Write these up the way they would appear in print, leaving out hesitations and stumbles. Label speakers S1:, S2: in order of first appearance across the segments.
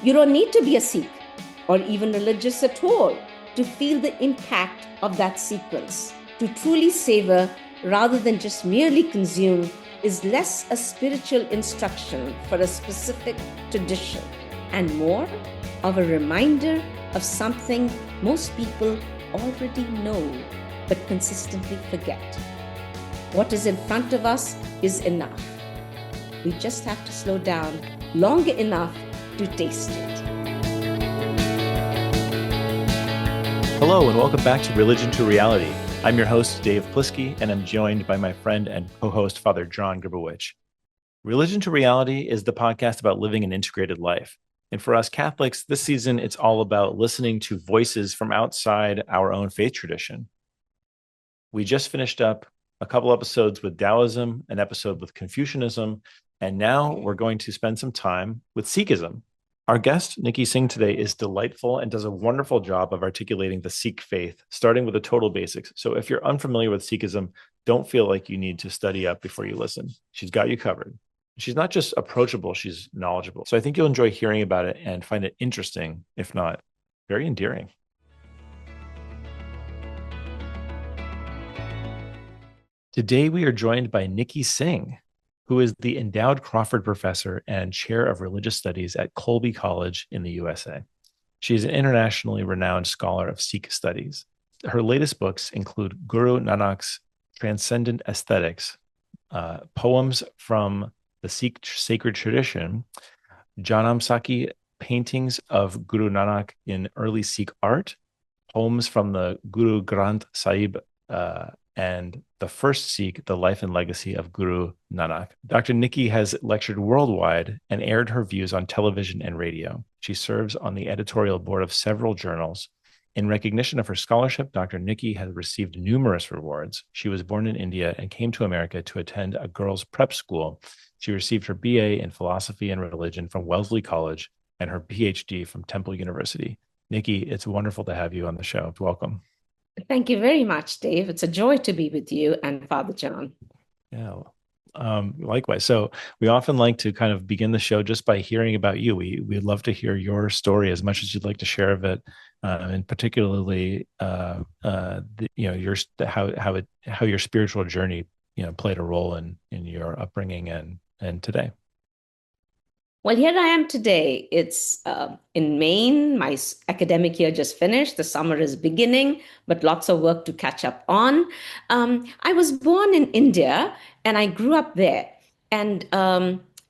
S1: You don't need to be a Sikh or even religious at all to feel the impact of that sequence. To truly savor rather than just merely consume is less a spiritual instruction for a specific tradition and more of a reminder of something most people already know but consistently forget. What is in front of us is enough. We just have to slow down long enough to taste it.
S2: Hello and welcome back to Religion to Reality. I'm your host, Dave Plisky, and I'm joined by my friend and co-host, Father John Gribowich. Religion to Reality is the podcast about living an integrated life. And for us Catholics, this season, it's all about listening to voices from outside our own faith tradition. We just finished up a couple episodes with Taoism, an episode with Confucianism, and now we're going to spend some time with Sikhism. Our guest, Nikky Singh, today is delightful and does a wonderful job of articulating the Sikh faith, starting with the total basics. So if you're unfamiliar with Sikhism, don't feel like you need to study up before you listen. She's got you covered. She's not just approachable, she's knowledgeable. So I think you'll enjoy hearing about it and find it interesting, if not very endearing. Today, we are joined by Nikky Singh, who is the endowed Crawford professor and chair of religious studies at Colby College in the USA. She is an internationally renowned scholar of Sikh studies. Her latest books include Guru Nanak's Transcendent Aesthetics, poems from the Sikh sacred tradition, Janam Sakhi paintings of Guru Nanak in early Sikh art, poems from the Guru Granth Sahib, and the first Sikh, the life and legacy of Guru Nanak. Dr. Nikky has lectured worldwide and aired her views on television and radio. She serves on the editorial board of several journals. In recognition of her scholarship, Dr. Nikky has received numerous rewards. She was born in India and came to America to attend a girls' prep school. She received her BA in philosophy and religion from Wellesley College and her PhD from Temple University. Nikky, it's wonderful to have you on the show. Welcome.
S1: Thank you very much, Dave. It's a joy to be with you and Father John.
S2: Yeah, likewise. So we often like to kind of begin the show just by hearing about you. We'd love to hear your story as much as you'd like to share of it, and particularly, how your spiritual journey, played a role in your upbringing and today.
S1: Well, here I am today. It's in Maine. My academic year just finished. The summer is beginning, but lots of work to catch up on. I was born in India and I grew up there and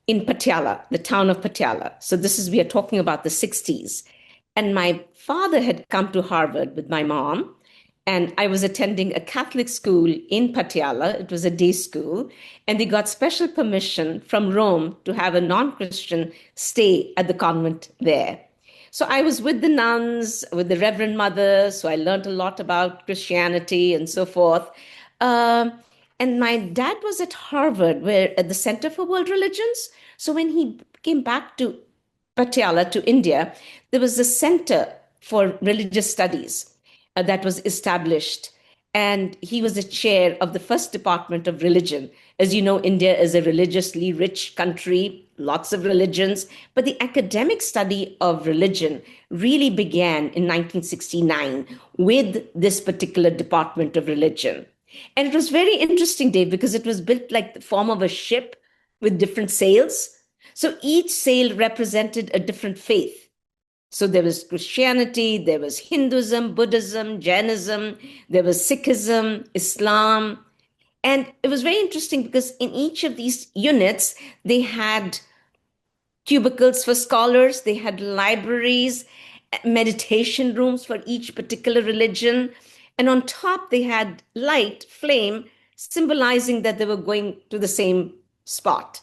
S1: in Patiala, the town of Patiala. So we are talking about the 60s. And my father had come to Harvard with my mom. And I was attending a Catholic school in Patiala. It was a day school. And they got special permission from Rome to have a non-Christian stay at the convent there. So I was with the nuns, with the Reverend Mother. So I learned a lot about Christianity and so forth. And my dad was at Harvard, at the Center for World Religions. So when he came back to Patiala, to India, there was a Center for Religious Studies that was established. And he was the chair of the first department of religion. As you know, India is a religiously rich country, lots of religions, but the academic study of religion really began in 1969 with this particular department of religion. And it was very interesting, Dave, because it was built like the form of a ship with different sails. So each sail represented a different faith. So there was Christianity, there was Hinduism, Buddhism, Jainism, there was Sikhism, Islam. And it was very interesting because in each of these units, they had cubicles for scholars, they had libraries, meditation rooms for each particular religion. And on top, they had light, flame, symbolizing that they were going to the same spot.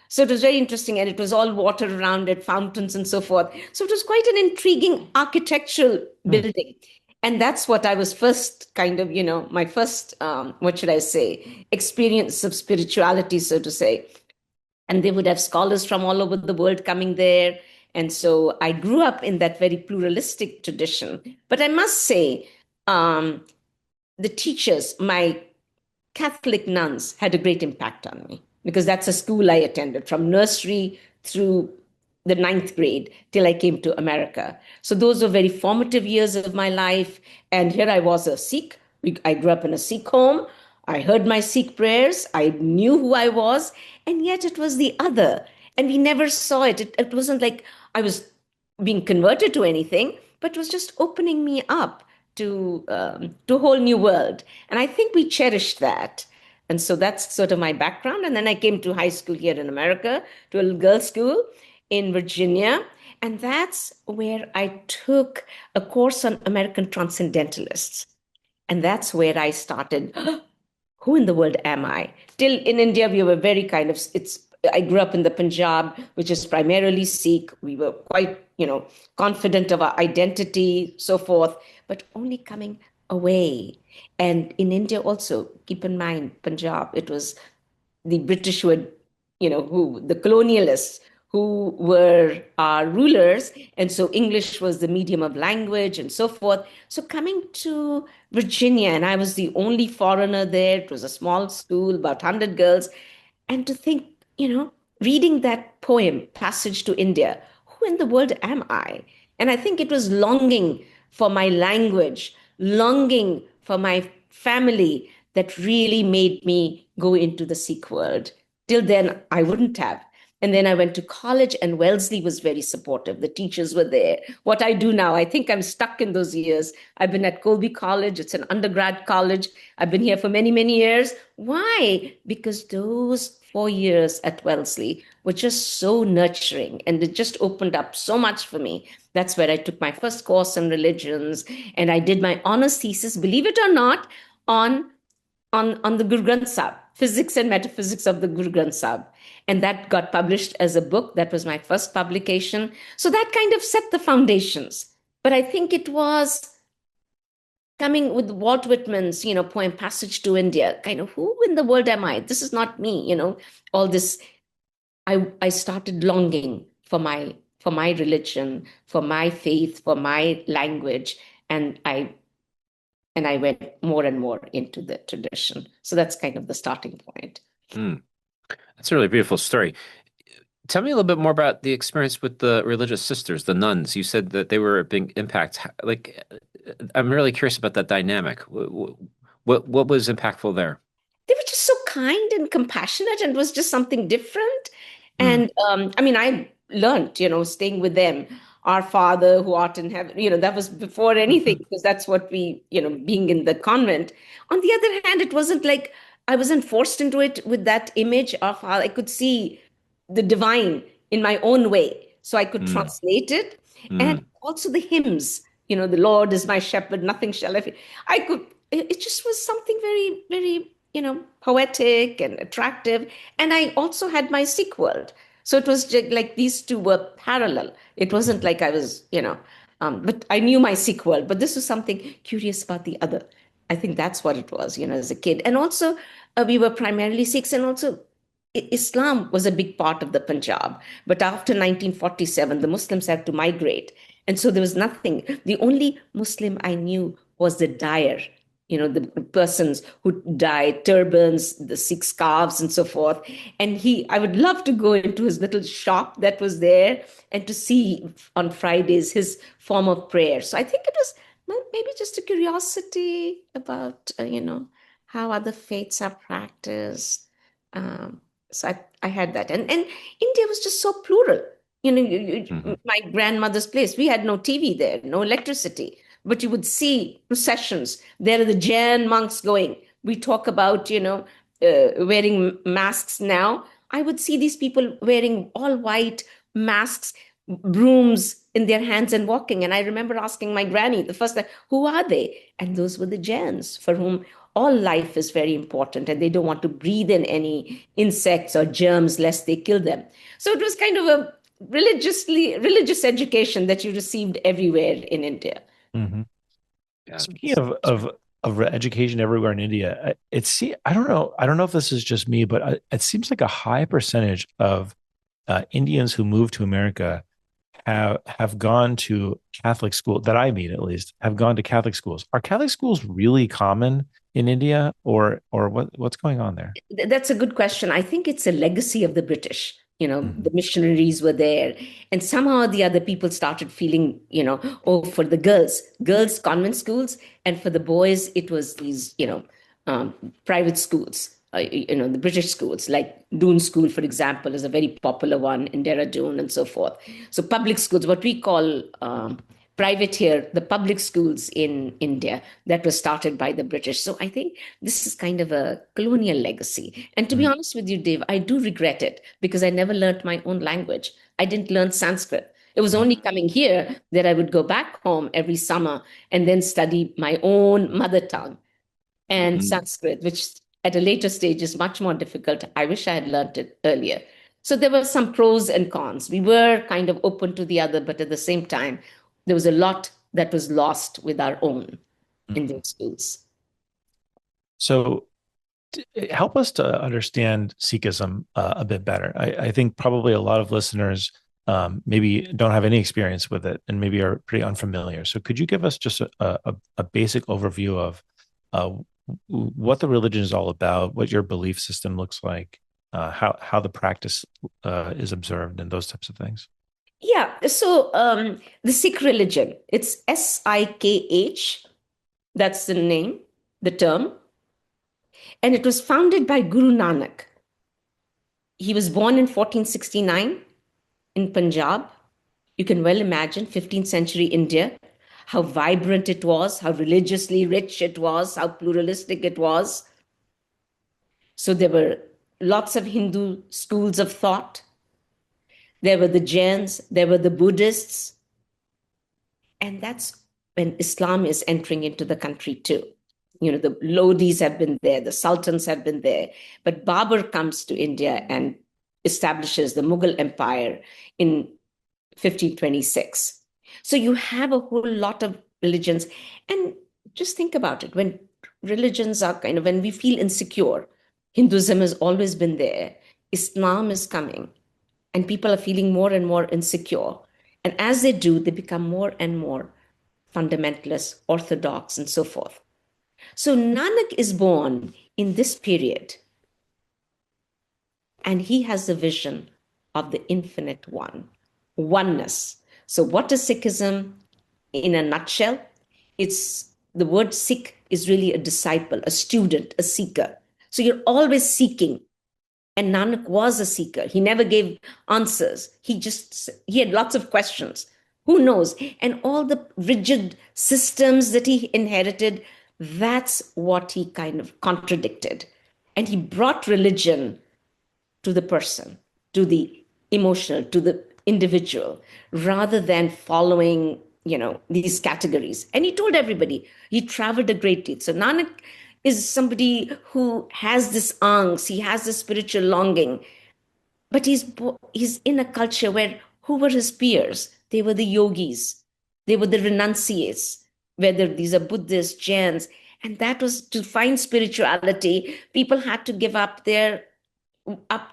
S1: So it was very interesting, and it was all water around it, fountains and so forth. So it was quite an intriguing architectural building. And that's what I was first my first, experience of spirituality, so to say. And they would have scholars from all over the world coming there. And so I grew up in that very pluralistic tradition. But I must say, the teachers, my Catholic nuns, had a great impact on me, because that's a school I attended from nursery through the ninth grade till I came to America. So those were very formative years of my life. And here I was a Sikh. I grew up in a Sikh home. I heard my Sikh prayers. I knew who I was. And yet it was the other. And we never saw it. It wasn't like I was being converted to anything, but it was just opening me up to a whole new world. And I think we cherished that. And so that's sort of my background. And then I came to high school here in America, to a little girls' school in Virginia. And that's where I took a course on American transcendentalists. And that's where I started. Who in the world am I? Till in India, we were very kind of, I grew up in the Punjab, which is primarily Sikh. We were quite, confident of our identity, so forth, but only coming away. And in India also, keep in mind, Punjab, it was the British who had, the colonialists who were our rulers. And so English was the medium of language and so forth. So coming to Virginia, and I was the only foreigner there. It was a small school, about 100 girls. And to think, reading that poem, Passage to India, who in the world am I? And I think it was longing for my language, longing for my family that really made me go into the Sikh world. Till then, I wouldn't have. And then I went to college, and Wellesley was very supportive. The teachers were there. What I do now, I think I'm stuck in those years. I've been at Colby College. It's an undergrad college. I've been here for many, many years. Why? Because those 4 years at Wellesley were just so nurturing, and it just opened up so much for me. That's where I took my first course on religions, and I did my honors thesis, believe it or not, on the Guru Granth Sahib, physics and metaphysics of the Guru Granth Sahib. And that got published as a book. That was my first publication. So that kind of set the foundations. But I think it was coming with Walt Whitman's, poem Passage to India, kind of, who in the world am I? This is not me, all this. I started longing for my religion, for my faith, for my language. And I went more and more into the tradition. So that's kind of the starting point.
S3: That's a really beautiful story. Tell me a little bit more about the experience with the religious sisters, the nuns. You said that they were a big impact. I'm really curious about that dynamic. What was impactful there?
S1: They were just so kind and compassionate, and it was just something different. And I learned, staying with them. Our Father who art in heaven, that was before anything, because that's what we, being in the convent. On the other hand, it wasn't like I wasn't forced into it with that image of how I could see the divine in my own way. So I could translate it. And also the hymns, the Lord is my shepherd, nothing shall I fear. It just was something very, very, poetic and attractive. And I also had my Sikh world. So it was just like these two were parallel. It wasn't like I was, but I knew my Sikh world, but this was something curious about the other. I think that's what it was, as a kid. And also, we were primarily Sikhs, and also Islam was a big part of the Punjab. But after 1947, the Muslims had to migrate. And so there was nothing. The only Muslim I knew was the dyer, the persons who dyed turbans, the Sikh scarves, and so forth. And I would love to go into his little shop that was there and to see on Fridays his form of prayer. So I think it was maybe just a curiosity about, how other faiths are practiced. So I had that. And India was just so plural. My grandmother's place, we had no TV there, no electricity, but you would see processions. There are the Jain monks going. We talk about, wearing masks now. I would see these people wearing all white masks, brooms in their hands and walking. And I remember asking my granny the first time, who are they? And those were the Jains, for whom all life is very important, and they don't want to breathe in any insects or germs lest they kill them. So it was kind of a religious education that you received everywhere in India.
S2: Yeah. Speaking of education everywhere in India, I don't know if this is just me, but it seems like a high percentage of Indians who move to America have gone to Catholic school, that I meet at least, have gone to Catholic schools. Are Catholic schools really common in India, or what's going on there?
S1: That's a good question. I think it's a legacy of the British. The missionaries were there. And somehow or the other, people started feeling, for the girls, convent schools, and for the boys, it was these, private schools. The British schools, like Doon School, for example, is a very popular one in Dehradun and so forth. So public schools, what we call private here, the public schools in India that were started by the British. So I think this is kind of a colonial legacy. And to be honest with you, Dave, I do regret it because I never learned my own language. I didn't learn Sanskrit. It was only coming here that I would go back home every summer and then study my own mother tongue and Sanskrit, which at a later stage is much more difficult. I wish I had learned it earlier. So there were some pros and cons. We were kind of open to the other, but at the same time, there was a lot that was lost with our own Indian schools.
S2: So help us to understand Sikhism a bit better. I think probably a lot of listeners maybe don't have any experience with it and maybe are pretty unfamiliar. So could you give us just a basic overview of what the religion is all about, what your belief system looks like, how the practice is observed, and those types of things?
S1: Yeah, so the Sikh religion, it's Sikh, that's the name, the term. And it was founded by Guru Nanak. He was born in 1469 in Punjab. You can well imagine 15th century India, how vibrant it was, how religiously rich it was, how pluralistic it was. So there were lots of Hindu schools of thought. There were the Jains, there were the Buddhists. And that's when Islam is entering into the country too. The Lodis have been there, the Sultans have been there. But Babur comes to India and establishes the Mughal Empire in 1526. So you have a whole lot of religions. And just think about it. When religions are when we feel insecure, Hinduism has always been there. Islam is coming. And people are feeling more and more insecure. And as they do, they become more and more fundamentalist, orthodox, and so forth. So Nanak is born in this period. And he has the vision of the infinite one, oneness. So what is Sikhism in a nutshell? It's the word Sikh is really a disciple, a student, a seeker. So you're always seeking. And Nanak was a seeker. He never gave answers. He had lots of questions. Who knows? And all the rigid systems that he inherited, that's what he kind of contradicted. And he brought religion to the person, to the emotional, to the individual, rather than following, these categories. And he told everybody, he traveled a great deal. So Nanak is somebody who has this angst, he has this spiritual longing, but he's in a culture where who were his peers? They were the yogis, they were the renunciates, whether these are Buddhists, Jains, and that was to find spirituality. People had to give up the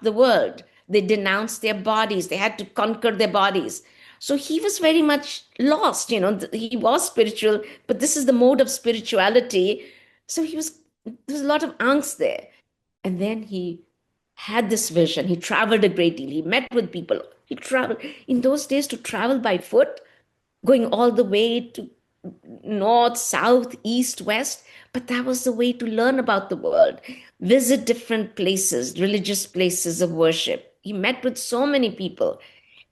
S1: world. They denounced their bodies. They had to conquer their bodies. So he was very much lost. He was spiritual, but this is the mode of spirituality. So there was a lot of angst there. And then he had this vision. He traveled a great deal. He met with people. He traveled. In those days, to travel by foot, going all the way to north, south, east, west. But that was the way to learn about the world. Visit different places, religious places of worship. He met with so many people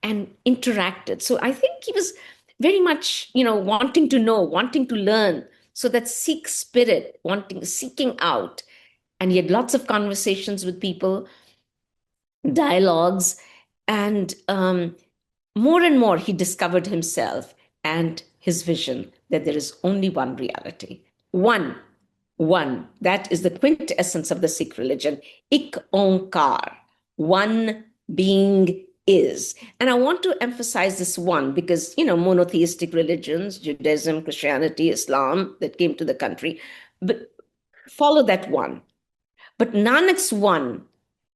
S1: and interacted. So I think he was very much, wanting to know, wanting to learn. So that Sikh spirit, seeking out. And he had lots of conversations with people, dialogues, and more and more he discovered himself and his vision that there is only one reality. One. That is the quintessence of the Sikh religion. Ik Onkar. One being is. And I want to emphasize this one because, monotheistic religions, Judaism, Christianity, Islam that came to the country, but follow that one. But Nanak's one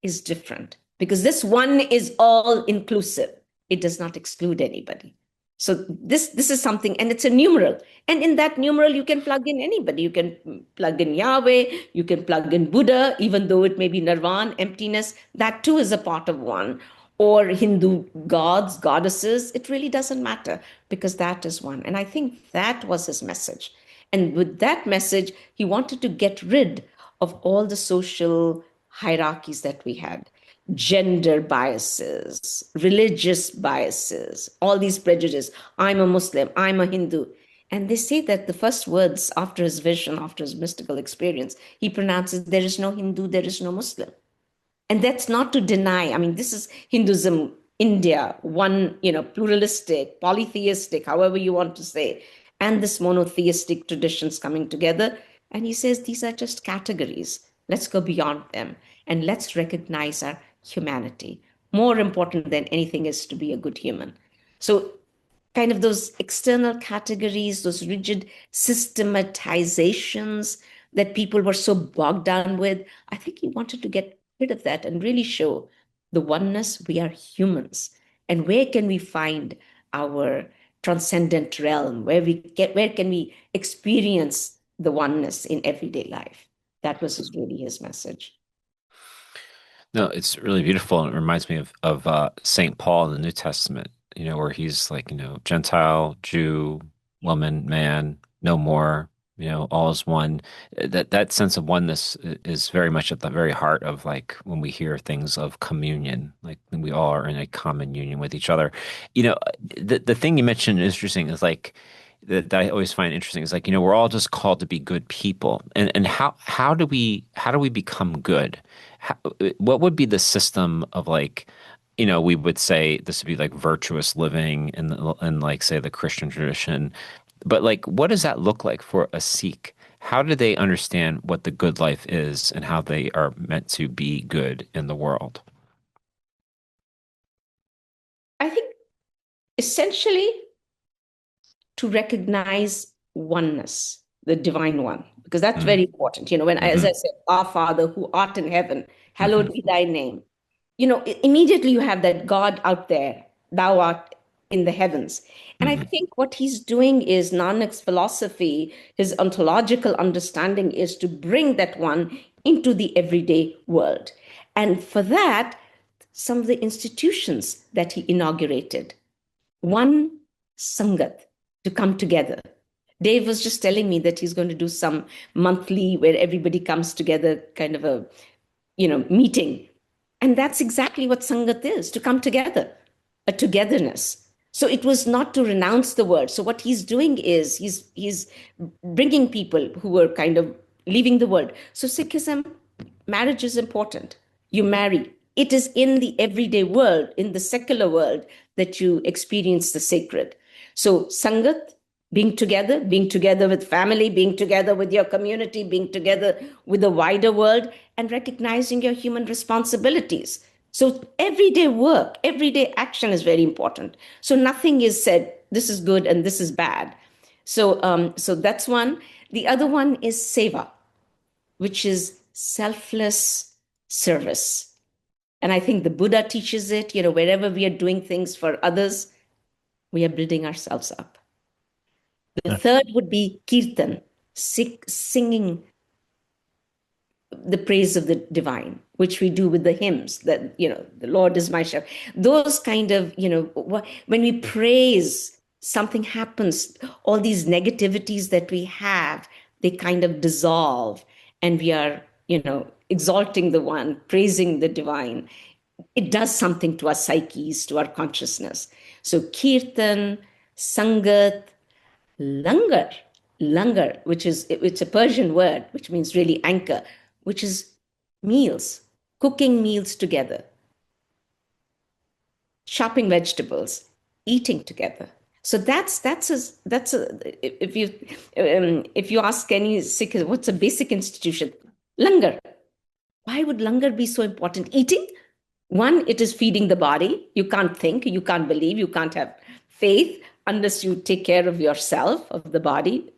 S1: is different because this one is all inclusive. It does not exclude anybody. So this is something, and it's a numeral. And in that numeral, you can plug in anybody. You can plug in Yahweh, you can plug in Buddha, even though it may be nirvana, emptiness, that too is a part of one. or Hindu gods, goddesses. It really doesn't matter because that is one. And I think that was his message. And with that message, he wanted to get rid of all the social hierarchies that we had, gender biases, religious biases, all these prejudices. I'm a Muslim, I'm a Hindu. And they say that the first words after his vision, after his mystical experience, he pronounces, there is no Hindu, there is no Muslim. And that's not to deny, I mean, this is Hinduism, India, one, pluralistic, polytheistic, however you want to say, and this monotheistic traditions coming together. And he says, these are just categories. Let's go beyond them and let's recognize our humanity. More important than anything is to be a good human. So kind of those external categories, those rigid systematizations that people were so bogged down with, I think he wanted to get rid of that and really show the oneness. We are humans. And where can we find our transcendent realm? Where can we experience the oneness in everyday life? That was really his message.
S3: No, it's really beautiful, and it reminds me of Saint Paul in the New Testament, where he's like, Gentile, Jew, woman, man, no more, all is one. That sense of oneness is very much at the very heart of like when we hear things of communion, like when we all are in a common union with each other. The thing you mentioned is interesting is like that I always find interesting is like, we're all just called to be good people. And how do we become good? What would be the system of like, we would say this would be like virtuous living in like, say, the Christian tradition. But like, what does that look like for a Sikh? How do they understand what the good life is and how they are meant to be good in the world?
S1: I think essentially to recognize oneness, the divine one, because that's very important. When, as I said, our Father who art in heaven, hallowed be thy name. Immediately you have that God out there, thou art in the heavens. And I think what he's doing is Nanak's philosophy, his ontological understanding is to bring that one into the everyday world. And for that, some of the institutions that he inaugurated, one, Sangat, to come together. Dave was just telling me that he's going to do some monthly where everybody comes together, kind of a, meeting. And that's exactly what Sangat is, to come together, a togetherness. So it was not to renounce the word. So what he's doing is he's bringing people who were kind of leaving the world. So Sikhism, marriage is important. You marry. It is in the everyday world, in the secular world, that you experience the sacred. So Sangat, being together with family, being together with your community, being together with the wider world, and recognizing your human responsibilities. So everyday work, everyday action is very important. So nothing is said, this is good and this is bad. So that's one. The other one is Seva, which is selfless service. And I think the Buddha teaches it, wherever we are doing things for others, we are building ourselves up. The third would be Kirtan, singing the praise of the divine, which we do with the hymns that, the Lord is my shepherd. Those kind of, when we praise, something happens. All these negativities that we have, they kind of dissolve and we are, exalting the one, praising the divine. It does something to our psyches, to our consciousness. So Kirtan, Sangat, Langar, it's a Persian word, which means really anchor, which is meals, cooking meals together, chopping vegetables, eating together. So if you ask any Sikh, what's a basic institution? Langar. Why would Langar be so important? Eating. One, it is feeding the body. You can't think, you can't believe, you can't have faith unless you take care of yourself, of the body.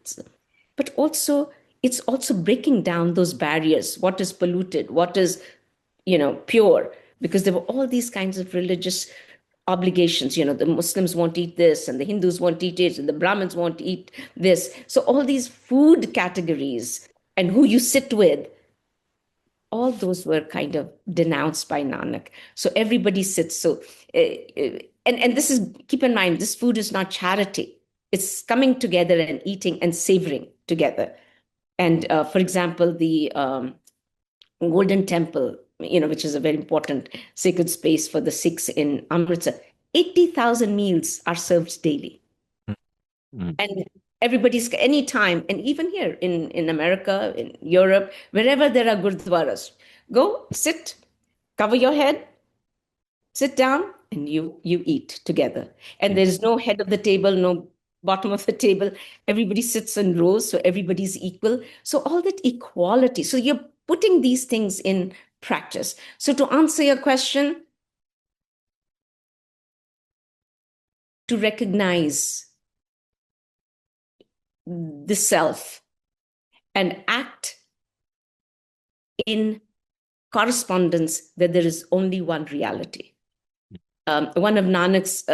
S1: But also, it's also breaking down those barriers. What is polluted? What is, pure? Because there were all these kinds of religious obligations. The Muslims won't eat this, and the Hindus won't eat it, and the Brahmins won't eat this. So all these food categories and who you sit with, all those were kind of denounced by Nanak. So everybody sits. So, and this is, keep in mind, this food is not charity. It's coming together and eating and savoring together. And for example, the Golden Temple, which is a very important sacred space for the Sikhs in Amritsar, 80,000 meals are served daily.
S3: Mm.
S1: And everybody's anytime, and even here in America, in Europe, wherever there are gurdwaras, go sit, cover your head, sit down, and you eat together. And there's no head of the table, no bottom of the table. Everybody sits in rows, so everybody's equal. So all that equality. So you're putting these things in practice. So to answer your question, to recognize the self and act in correspondence that there is only one reality. One of Nanak's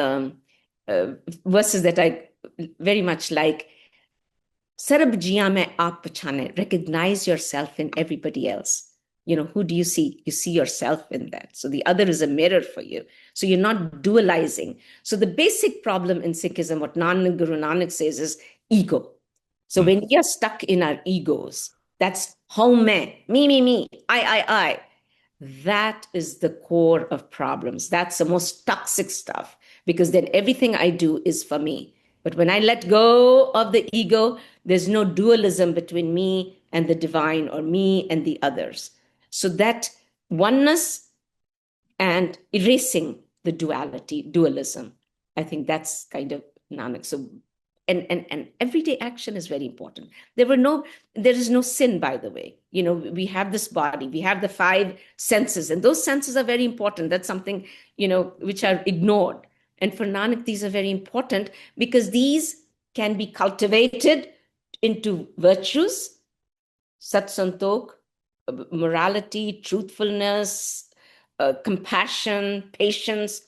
S1: verses that I very much like, Sarab jiyan mein aap pachane, recognize yourself in everybody else. Who do you see? You see yourself in that. So the other is a mirror for you. So you're not dualizing. So the basic problem in Sikhism, what Guru Nanak says, is ego. So when we are stuck in our egos, that's haumai, me, I. That is the core of problems. That's the most toxic stuff, because then everything I do is for me. But when I let go of the ego, there's no dualism between me and the divine or me and the others. So that oneness and erasing the dualism, I think that's kind of Nanak. So and everyday action is very important. There is no sin, by the way. We have this body, we have the 5 senses, and those senses are very important. That's something, which are ignored. And for Nanak, these are very important because these can be cultivated into virtues, satsantok, morality, truthfulness, compassion, patience,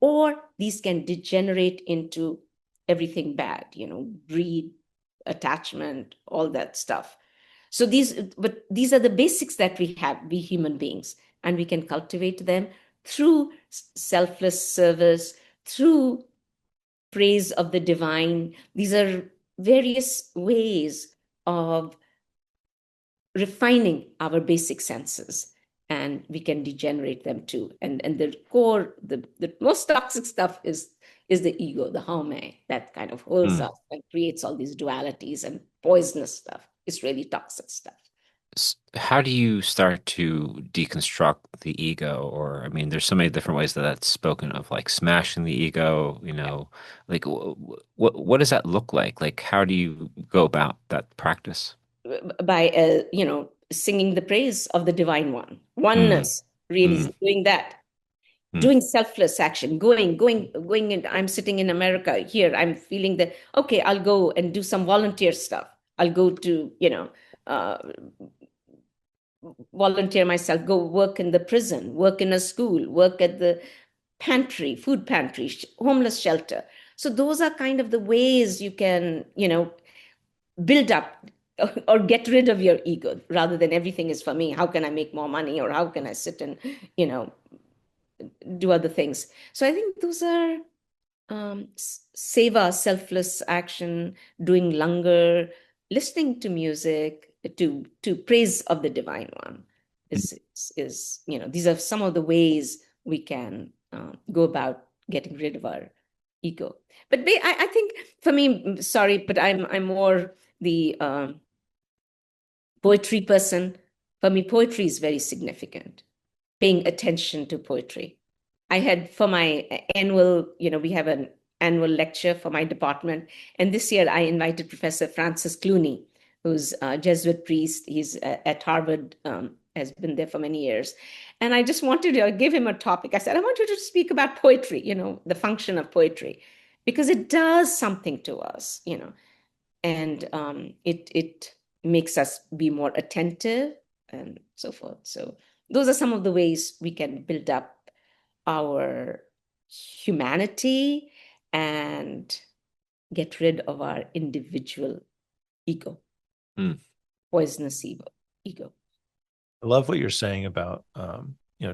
S1: or these can degenerate into everything bad, greed, attachment, all that stuff. So these are the basics that we have, we human beings, and we can cultivate them through selfless service, through praise of the divine. These are various ways of refining our basic senses, and we can degenerate them too. And the core, the most toxic stuff is the ego, the haumai, that kind of holds us and creates all these dualities and poisonous stuff. It's really toxic stuff.
S3: How do you start to deconstruct the ego? Or, I mean, there's so many different ways that that's spoken of, like smashing the ego, like what does that look like? Like, how do you go about that practice?
S1: By, singing the praise of the divine one, oneness, really doing that. Doing selfless action, going in. I'm sitting in America here. I'm feeling that, okay, I'll go and do some volunteer stuff. I'll go to, volunteer myself, go work in the prison, work in a school, work at the pantry, food pantry, homeless shelter. So those are kind of the ways you can, build up or get rid of your ego, rather than everything is for me. How can I make more money? Or how can I sit and, do other things? So I think those are Seva, selfless action, doing Langar, listening to music, to praise of the divine one is these are some of the ways we can go about getting rid of our ego. But I think for me, sorry, but I'm more the poetry person. For me, poetry is very significant. Paying attention to poetry. I had, for my annual, we have an annual lecture for my department. And this year I invited Professor Francis Clooney, who's a Jesuit priest. He's at Harvard, has been there for many years. And I just wanted to give him a topic. I said, I want you to speak about poetry, the function of poetry, because it does something to us, and it makes us be more attentive and so forth. So those are some of the ways we can build up our humanity and get rid of our individual ego, poisonous ego.
S2: I love what you're saying about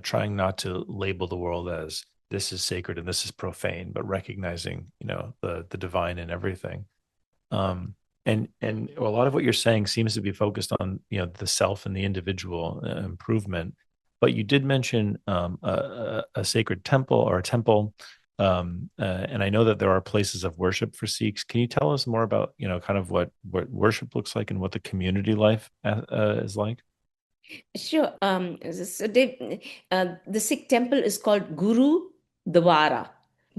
S2: trying not to label the world as this is sacred and this is profane, but recognizing the divine in everything. And a lot of what you're saying seems to be focused on the self and the individual improvement. But you did mention a sacred temple or a temple, and I know that there are places of worship for Sikhs. Can you tell us more about kind of what worship looks like and what the community life is like?
S1: Sure. So the Sikh temple is called Guru Dwara,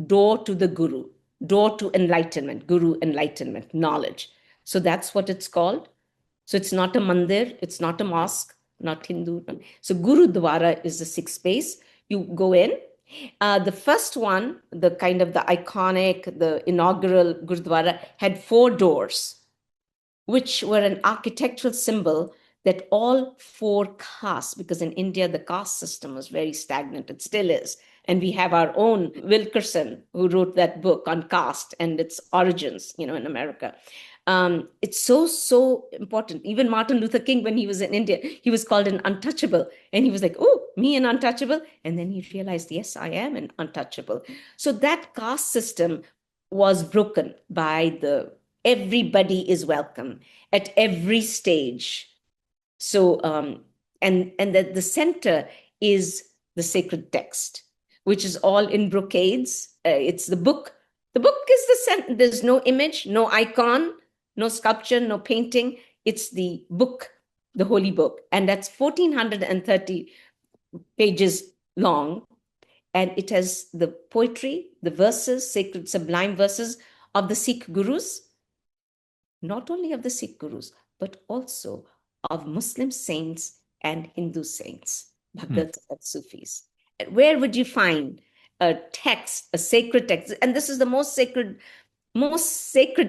S1: door to the Guru, door to enlightenment, Guru enlightenment, knowledge. So that's what it's called. So it's not a mandir, it's not a mosque, not Hindu. So Guru Dwara is the Sikh space. You go in. The first one, the kind of the iconic, the inaugural Gurdwara, had four doors, which were an architectural symbol that all four castes, because in India, the caste system was very stagnant, it still is. And we have our own Wilkerson, who wrote that book on caste and its origins, in America. It's so important. Even Martin Luther King, when he was in India, he was called an untouchable. And he was like, oh, me an untouchable? And then he realized, yes, I am an untouchable. So that caste system was broken by everybody is welcome at every stage. So, and that the center is the sacred text, which is all in brocades. It's the book. The book is the center. There's no image, no icon, no sculpture, no painting. It's the book, the holy book. And that's 1,430 pages long. And it has the poetry, the verses, sacred sublime verses of the Sikh gurus, not only of the Sikh gurus, but also of Muslim saints and Hindu saints, Bhagats and Sufis. Where would you find a text, a sacred text? And this is the most sacred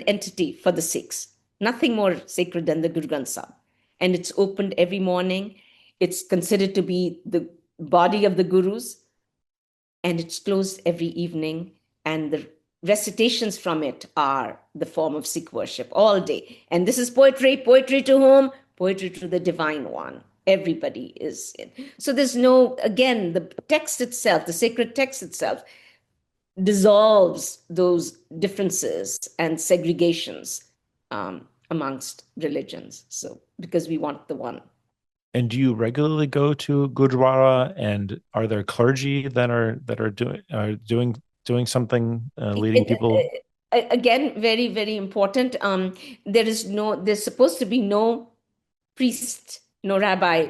S1: entity for the Sikhs. Nothing more sacred than the Guru Granth Sahib. And it's opened every morning. It's considered to be the body of the gurus. And it's closed every evening. And the recitations from it are the form of Sikh worship all day. And this is poetry. Poetry to whom? Poetry to the divine one. Everybody is in. So there's no, again, the text itself, the sacred text itself, dissolves those differences and segregations amongst religions. So because we want the one.
S2: And do you regularly go to gurdwara? And are there clergy that are doing something, leading people?
S1: Again, very, very important. There's supposed to be no priest, no rabbi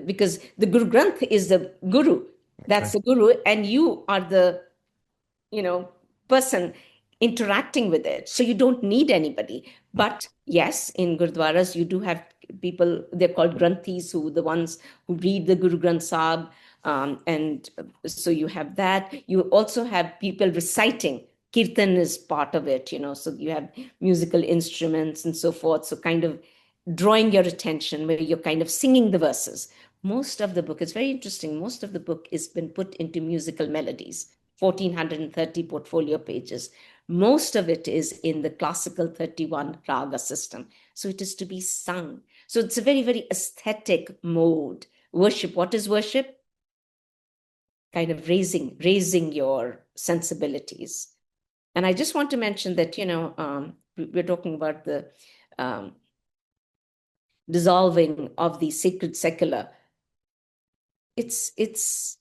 S1: because the Guru Granth is the guru. That's the guru, and you are the, person interacting with it. So you don't need anybody. But yes, in gurdwaras, you do have people, they're called granthis, the ones who read the Guru Granth Sahib. And so you have that. You also have people reciting. Kirtan is part of it, so you have musical instruments and so forth. So kind of drawing your attention where you're kind of singing the verses. Most of the book, it's very interesting, most of the book has been put into musical melodies, 1,430 portfolio pages. Most of it is in the classical 31 raga system. So it is to be sung. So it's a very, very aesthetic mode. Worship, what is worship? Kind of raising your sensibilities. And I just want to mention that, we're talking about the dissolving of the sacred secular. It's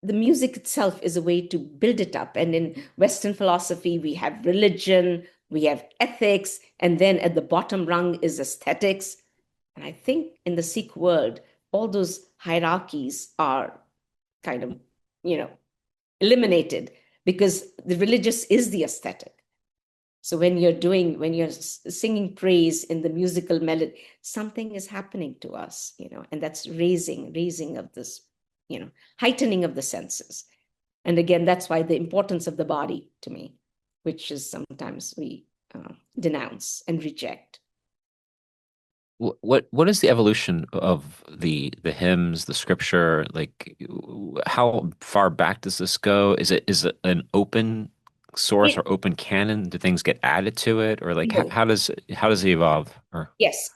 S1: the music itself is a way to build it up. And in Western philosophy, we have religion, we have ethics, and then at the bottom rung is aesthetics. And I think in the Sikh world, all those hierarchies are kind of, eliminated, because the religious is the aesthetic. So when you're singing praise in the musical melody, something is happening to us, and that's raising of this, heightening of the senses. And again, that's why the importance of the body to me, which is sometimes we denounce and reject.
S3: What is the evolution of the hymns, the scripture? Like, how far back does this go? Is it an open source or open canon? Do things get added to it, or like
S1: No.
S3: how does it evolve? Or
S1: Yes,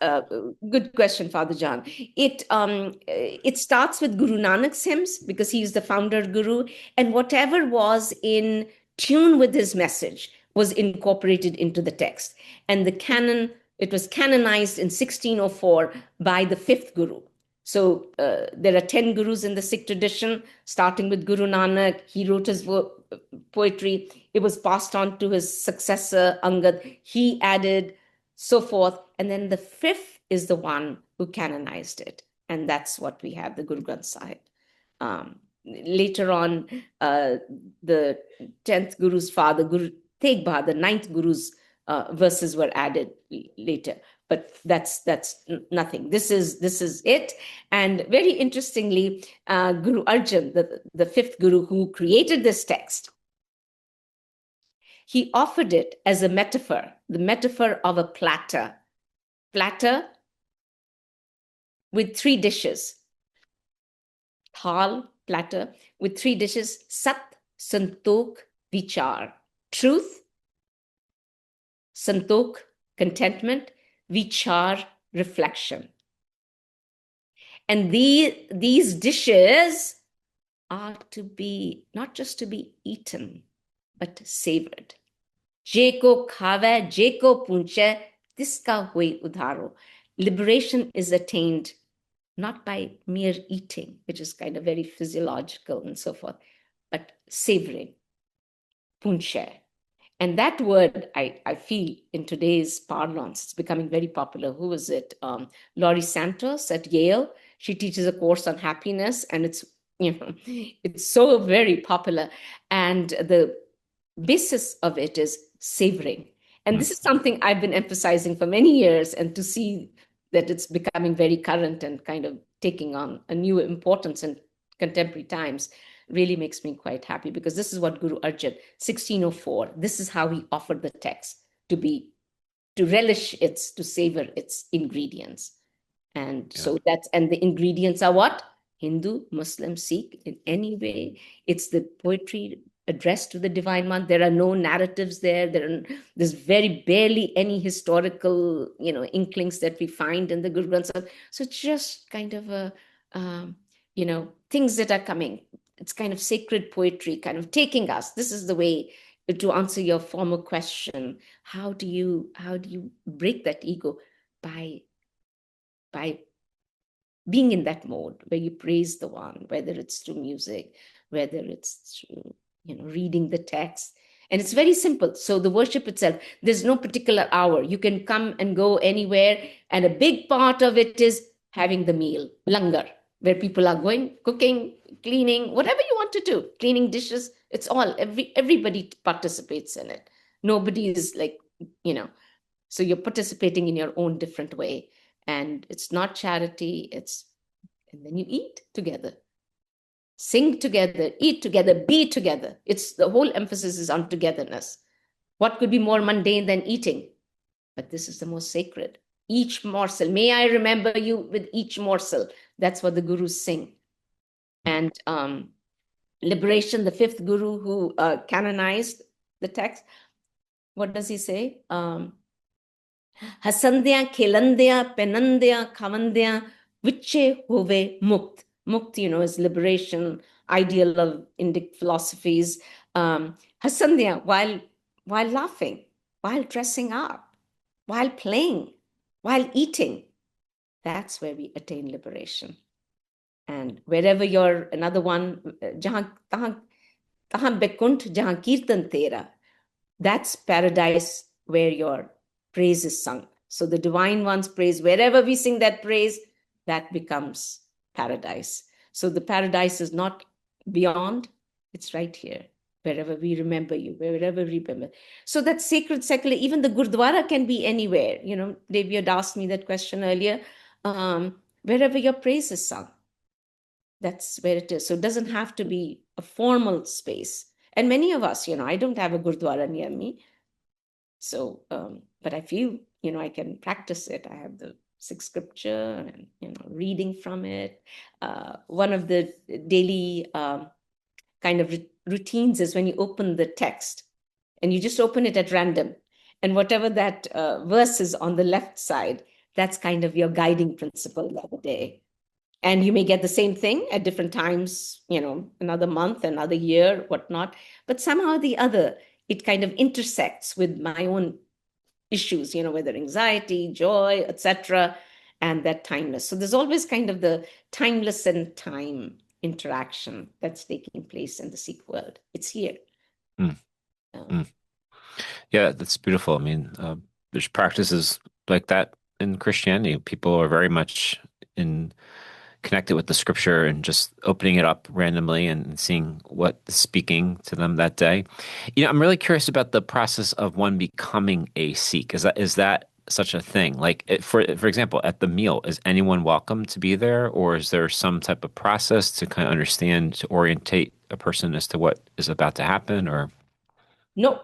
S1: good question, Father John. It starts with Guru Nanak's hymns because he is the founder guru, and whatever was in tune with his message was incorporated into the text. And the canon, it was canonized in 1604 by the fifth guru. So there are 10 gurus in the Sikh tradition, starting with Guru Nanak. He wrote his poetry. It was passed on to his successor, Angad. He added, so forth. And then the fifth is the one who canonized it. And that's what we have, the Guru Granth Sahib. Later on, the 10th Guru's father, Guru Tegh Bahadur, the 9th Guru's verses were added later. But that's nothing. This is it. And very interestingly, Guru Arjan, the fifth Guru who created this text, he offered it as a metaphor, the metaphor of a platter with 3 dishes. Thal, platter, with 3 dishes: Sat, Santok, Vichar. Truth, Santok, contentment, Vichar, reflection. And these dishes are to be, not just to be eaten, but savored. Jeko khave, jeko punche, tiska hui udharo. Liberation is attained not by mere eating, which is kind of very physiological and so forth, but savoring, punche. And that word, I feel in today's parlance, it's becoming very popular. Who is it? Laurie Santos at Yale. She teaches a course on happiness, and it's so very popular. And the basis of it is savoring. And this is something I've been emphasizing for many years, and to see that it's becoming very current and kind of taking on a new importance in contemporary times really makes me quite happy, because this is what Guru Arjan, 1604, this is how he offered the text, to relish its, to savor its ingredients. And so and the ingredients are what? Hindu, Muslim, Sikh, in any way. It's the poetry addressed to the Divine One. There are no narratives there. There's very barely any historical, inklings that we find in the Guru Granth Sahib. So it's just kind of a, things that are coming. It's kind of sacred poetry, kind of taking us. This is the way to answer your former question. How do you break that ego? By being in that mode where you praise the One, whether it's through music, whether it's through reading the text. And it's very simple. So the worship itself, there's no particular hour. You can come and go anywhere. And a big part of it is having the meal, Langar, where people are going, cooking, cleaning, whatever you want to do, cleaning dishes. It's all, everybody participates in it. Nobody is like, so you're participating in your own different way. And it's not charity, and then you eat together. Sing together, eat together, be together. It's the whole emphasis is on togetherness. What could be more mundane than eating? But this is the most sacred. Each morsel, may I remember you with each morsel. That's what the gurus sing. And liberation, the fifth guru who canonized the text, what does he say? Hasandya, khelandya, penandya, khavandya, viche hove mukt. Mukt, is liberation, ideal of Indic philosophies. Hasandya, while laughing, while dressing up, while playing, while eating. That's where we attain liberation. And wherever you're, another one, jahan bekunt, jahan kirtan tera, that's paradise where your praise is sung. So the Divine One's praise, wherever we sing that praise, that becomes paradise. So the paradise is not beyond, it's right here, wherever we remember you, wherever we remember. So that sacred, secular, even the gurdwara can be anywhere. Dave, you had asked me that question earlier. Wherever your praise is sung, that's where it is. So it doesn't have to be a formal space. And many of us, I don't have a gurdwara near me. So, but I feel, I can practice it. I have the Sikh scripture and, reading from it. One of the daily kind of routines is when you open the text, and you just open it at random. And whatever that verse is on the left side, that's kind of your guiding principle of the day. And you may get the same thing at different times, another month, another year, whatnot. But somehow or the other, it kind of intersects with my own issues, whether anxiety, joy, etc., and that timeless. So there's always kind of the timeless and time interaction that's taking place in the Sikh world. It's here.
S3: Mm. Yeah, that's beautiful. I mean, there's practices like that in Christianity. People are very much connected with the scripture and just opening it up randomly and seeing what's speaking to them that day. I'm really curious about the process of one becoming a Sikh. Is that such a thing? Like, for example, at the meal, is anyone welcome to be there, or is there some type of process to kind of understand, to orientate a person as to what is about to happen? Or
S1: no,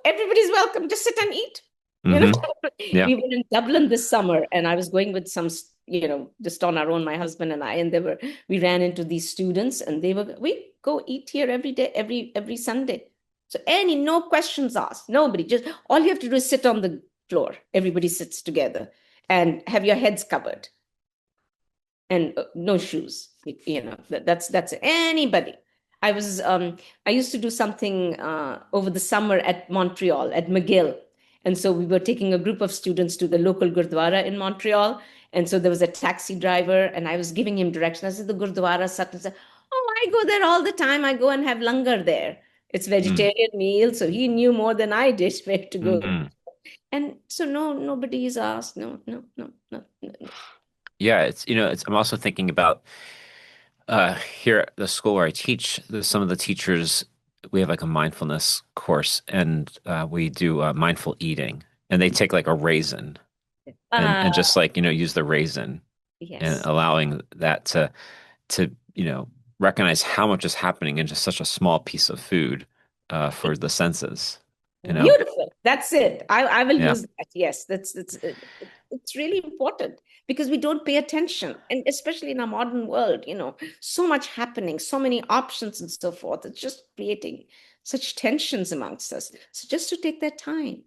S1: everybody's welcome. Just sit and eat.
S3: Yeah.
S1: We were in Dublin this summer, and I was going with some, just on our own, my husband and I, and we ran into these students, and we go eat here every day, every Sunday. So no questions asked, nobody, just all you have to do is sit on the floor. Everybody sits together and have your heads covered and no shoes. That's anybody. I used to do something over the summer at Montreal, at McGill. And so we were taking a group of students to the local gurdwara in Montreal. And so there was a taxi driver, and I was giving him directions. I said, the gurdwara, such and such. Oh, I go there all the time. I go and have langar there. It's vegetarian meal. So he knew more than I did where to go. And so nobody is asked. No.
S3: Yeah, I'm also thinking about here at the school where I teach, some of the teachers, we have like a mindfulness course, and we do mindful eating, and they take like a raisin and just like, use the raisin.
S1: Yes.
S3: And allowing that to recognize how much is happening in just such a small piece of food for the senses.
S1: Beautiful. That's it. I will use that. Yes, it's really important because we don't pay attention, and especially in our modern world, so much happening, so many options and so forth. It's just creating such tensions amongst us. So just to take that time,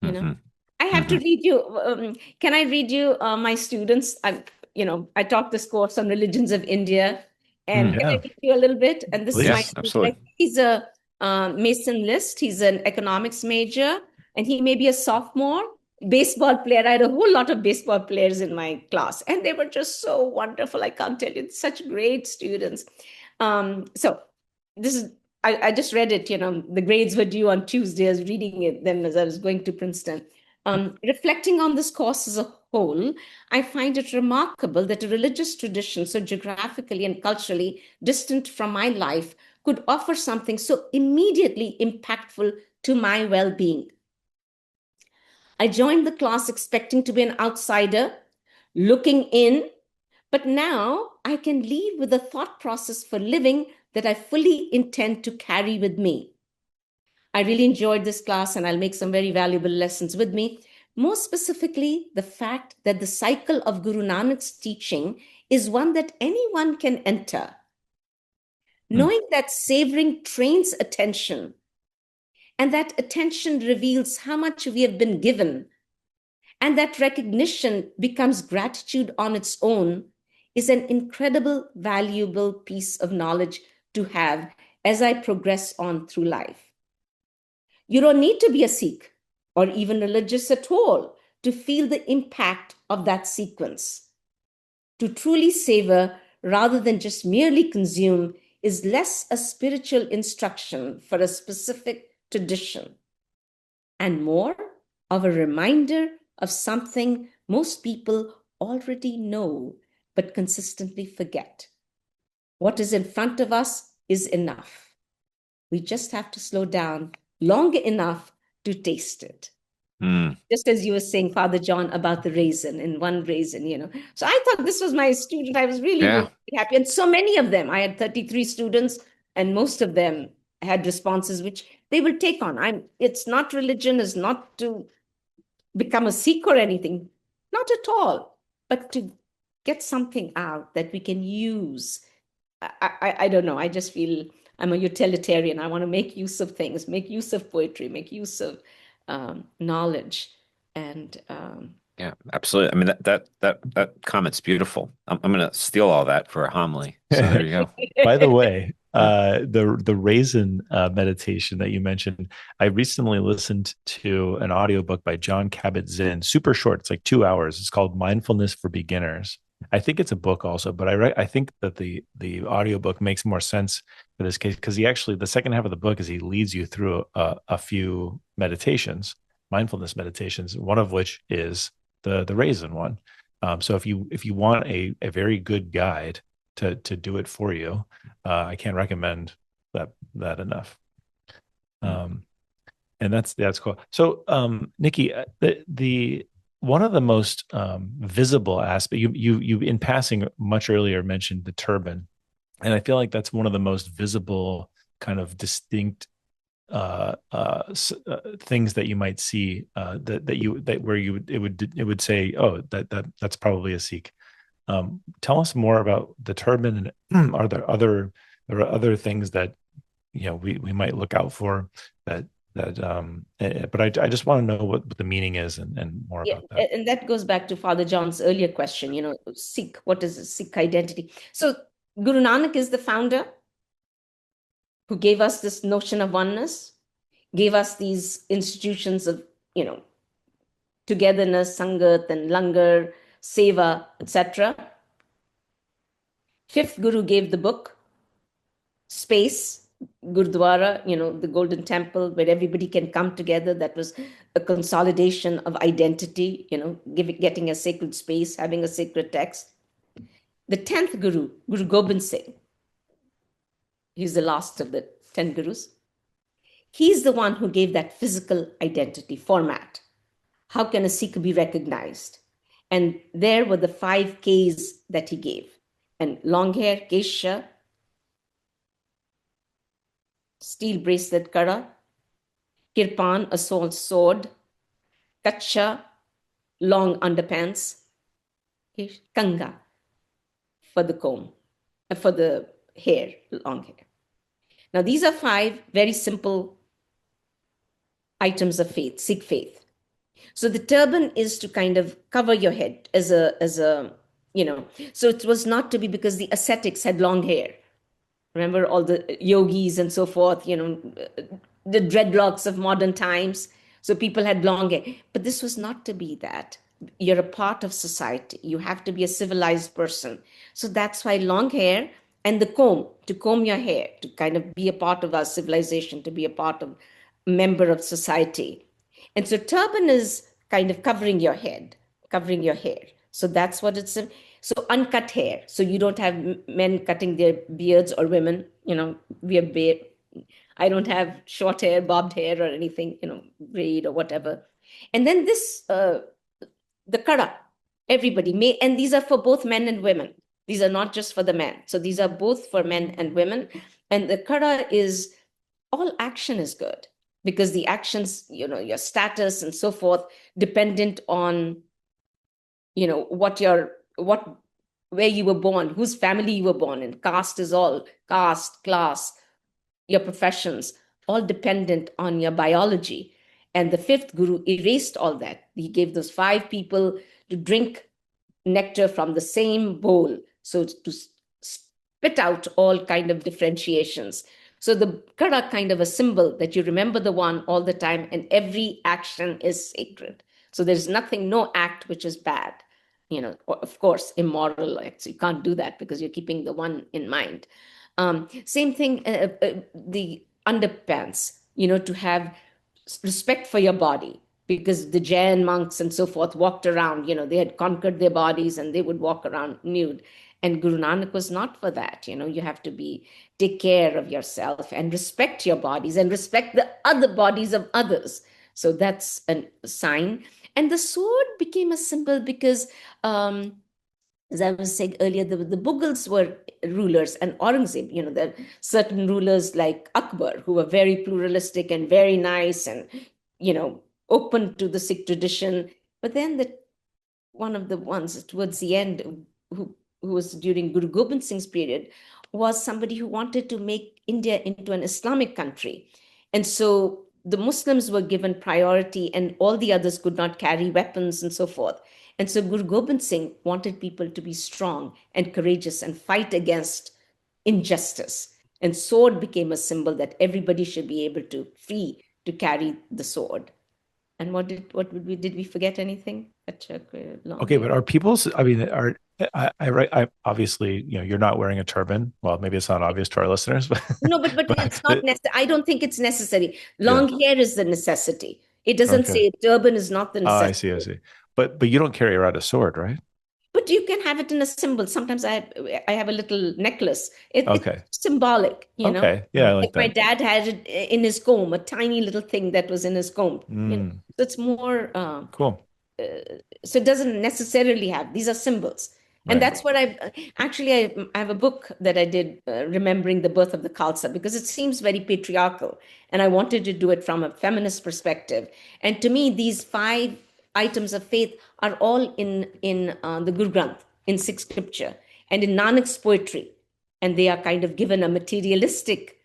S1: I have to read you. Can I read you my students? I taught this course on religions of India, and can I read you a little bit? And this is my student.
S3: Absolutely.
S1: He's a Mason List. He's an economics major, and he may be a sophomore. Baseball player. I had a whole lot of baseball players in my class, and they were just so wonderful. I can't tell you, such great students. So this is, I just read it, the grades were due on Tuesday. I was reading it then as I was going to Princeton. Reflecting on this course as a whole, I find it remarkable that a religious tradition so geographically and culturally distant from my life could offer something so immediately impactful to my well-being. I joined the class expecting to be an outsider, looking in, but now I can leave with a thought process for living that I fully intend to carry with me. I really enjoyed this class, and I'll make some very valuable lessons with me. More specifically, the fact that the cycle of Guru Nanak's teaching is one that anyone can enter. Knowing that savoring trains attention, and that attention reveals how much we have been given, and that recognition becomes gratitude on its own, is an incredible, valuable piece of knowledge to have as I progress on through life. You don't need to be a Sikh or even religious at all to feel the impact of that sequence. To truly savor rather than just merely consume is less a spiritual instruction for a specific tradition and more of a reminder of something most people already know but consistently forget. What is in front of us is enough. We just have to slow down long enough to taste it. Just as you were saying, Father John, about the raisin, in one raisin, So I thought this was my student. I was really, really happy. And so many of them, I had 33 students, and most of them had responses which they will take on. It's not religion, is not to become a Sikh or anything. Not at all. But to get something out that we can use. I don't know. I just feel I'm a utilitarian. I want to make use of things, make use of poetry, make use of knowledge. And
S3: Yeah, absolutely. I mean, that comment's beautiful. I'm going to steal all that for a homily. So there you go.
S2: By the way, the raisin meditation that you mentioned, I recently listened to an audiobook by John Kabat-Zinn, super short. It's like 2 hours. It's called Mindfulness for Beginners. I think it's a book also, but I think that the audiobook makes more sense for this case because the second half of the book is he leads you through a few meditations, mindfulness meditations, one of which is the raisin one. So if you want a very good guide to do it for you, I can't recommend that enough. And that's cool. So Nikky, the one of the most visible aspects, you in passing much earlier mentioned the turban, and I feel like that's one of the most visible kind of distinct things that you might see it would say, oh, that's probably a Sikh. Tell us more about the turban, and are there other things that we might look out for but I just want to know what the meaning is and more
S1: yeah,
S2: about that.
S1: and that goes back to Father John's earlier question, Sikh, what is a Sikh identity? So Guru Nanak is the founder who gave us this notion of oneness, gave us these institutions of, togetherness, Sangat and Langar, Seva, etc. Fifth Guru gave the book, space, gurdwara, the golden temple where everybody can come together. That was a consolidation of identity, getting a sacred space, having a sacred text. The 10th Guru, Guru Gobind Singh, he's the last of the 10 Gurus. He's the one who gave that physical identity format. How can a Sikh be recognized? And there were the 5 Ks that he gave. And long hair, kesha, steel bracelet, kara, kirpan, a sword, kacha, long underpants, kanga, for the comb, for the hair, long hair. Now, these are 5 very simple items of faith, Sikh faith. So the turban is to kind of cover your head as a, so it was not to be because the ascetics had long hair. Remember all the yogis and so forth, the dreadlocks of modern times. So people had long hair. But this was not to be that. You're a part of society. You have to be a civilized person. So that's why long hair and the comb, to comb your hair, to kind of be a part of our civilization, to be a part of member of society. And so turban is kind of covering your head, covering your hair. So that's what it's. So uncut hair. So you don't have men cutting their beards or women, we have beard. I don't have short hair, bobbed hair or anything, braid or whatever. And then this, the kara, everybody may, and these are for both men and women. These are not just for the men. So these are both for men and women. And the kara is, all action is good because the actions, your status and so forth, dependent on, where you were born, whose family you were born in. Caste is all, caste, class, your professions, all dependent on your biology. And the 5th Guru erased all that. He gave those 5 people to drink nectar from the same bowl. So to spit out all kind of differentiations. So the kara kind of a symbol that you remember the one all the time and every action is sacred. So there's nothing, no act which is bad. Of course, immoral acts. You can't do that because you're keeping the one in mind. Same thing, the underpants, to have respect for your body because the Jain monks and so forth walked around, they had conquered their bodies and they would walk around nude. And Guru Nanak was not for that. You have to take care of yourself and respect your bodies and respect the other bodies of others. So that's a sign. And the sword became a symbol because, as I was saying earlier, the Mughals were rulers and Aurangzeb, there are certain rulers like Akbar who were very pluralistic and very nice and, open to the Sikh tradition. But then one of the ones towards the end who was during Guru Gobind Singh's period, was somebody who wanted to make India into an Islamic country. And so the Muslims were given priority and all the others could not carry weapons and so forth. And so Guru Gobind Singh wanted people to be strong and courageous and fight against injustice. And sword became a symbol that everybody should be able to free to carry the sword. And did we forget anything?
S2: Okay, but are people's, I mean, I obviously, you're not wearing a turban. Well, maybe it's not obvious to our listeners, but
S1: no, but it's not necessary. I don't think it's necessary. Long hair is the necessity. It doesn't say turban is not the necessity.
S2: I see. But you don't carry around a sword, right?
S1: But you can have it in a symbol. Sometimes I have a little necklace. It's symbolic, you know.
S2: Okay, yeah, I like that.
S1: My dad had it in his comb, a tiny little thing that was in his comb. So it's more
S2: cool.
S1: So it doesn't necessarily have. These are symbols. And that's what I have a book that I did, remembering the birth of the Khalsa, because it seems very patriarchal. And I wanted to do it from a feminist perspective. And to me, these 5 items of faith are all in the Guru Granth, in Sikh scripture, and in Nanak's poetry. And they are kind of given a materialistic,